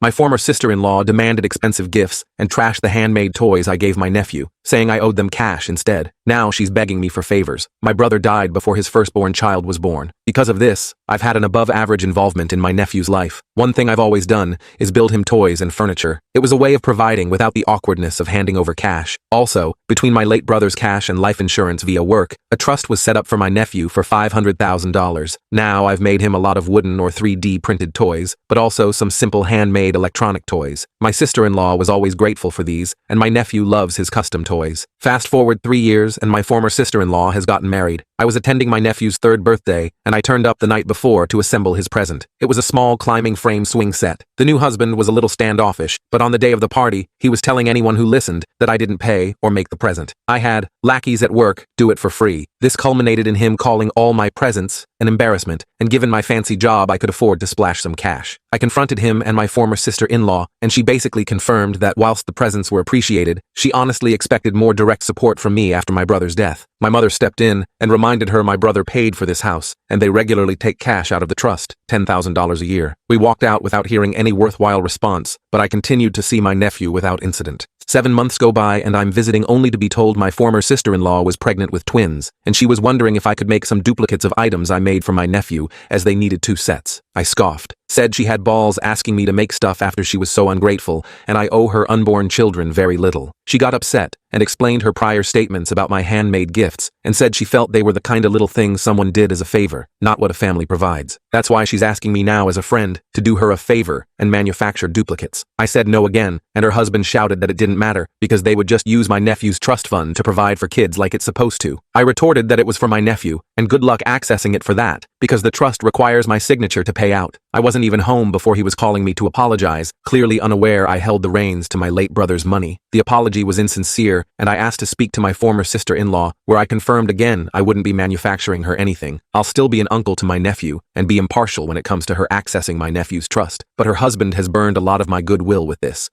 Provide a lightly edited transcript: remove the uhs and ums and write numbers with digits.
My former sister-in-law demanded expensive gifts and trashed the handmade toys I gave my nephew, saying I owed them cash instead. Now she's begging me for favors. My brother died before his firstborn child was born. Because of this, I've had an above-average involvement in my nephew's life. One thing I've always done is build him toys and furniture. It was a way of providing without the awkwardness of handing over cash. Also, between my late brother's cash and life insurance via work, a trust was set up for my nephew for $500,000. Now I've made him a lot of wooden or 3D printed toys, but also some simple handmade electronic toys. My sister-in-law was always grateful for these, and my nephew loves his custom toys. Fast forward 3 years, and my former sister-in-law has gotten married. I was attending my nephew's 3rd birthday, and I turned up the night before to assemble his present. It was a small climbing frame swing set. The new husband was a little standoffish, but on the day of the party, he was telling anyone who listened that I didn't pay or make the present. I had lackeys at work do it for free. This culminated in him calling all my presents an embarrassment, and given my fancy job, I could afford to splash some cash. I confronted him and my former sister-in-law, and she basically confirmed that whilst the presents were appreciated, she honestly expected more direct support from me after my brother's death. My mother stepped in and reminded her my brother paid for this house, and they regularly take cash out of the trust, $10,000 a year. We walked out without hearing any worthwhile response, but I continued to see my nephew without incident. 7 months go by and I'm visiting only to be told my former sister-in-law was pregnant with twins, and she was wondering if I could make some duplicates of items I made for my nephew, as they needed 2 sets. I scoffed, said she had balls asking me to make stuff after she was so ungrateful, and I owe her unborn children very little. She got upset and explained her prior statements about my handmade gifts, and said she felt they were the kind of little things someone did as a favor, not what a family provides. That's why she's asking me now as a friend to do her a favor and manufacture duplicates. I said no again, and her husband shouted that it didn't matter because they would just use my nephew's trust fund to provide for kids like it's supposed to. I retorted that it was for my nephew, and good luck accessing it for that, because the trust requires my signature to pay out. I wasn't even home before he was calling me to apologize, clearly unaware I held the reins to my late brother's money. The apology was insincere, and I asked to speak to my former sister-in-law, where I confirmed again I wouldn't be manufacturing her anything. I'll still be an uncle to my nephew, and be impartial when it comes to her accessing my nephew's trust, but her husband has burned a lot of my goodwill with this.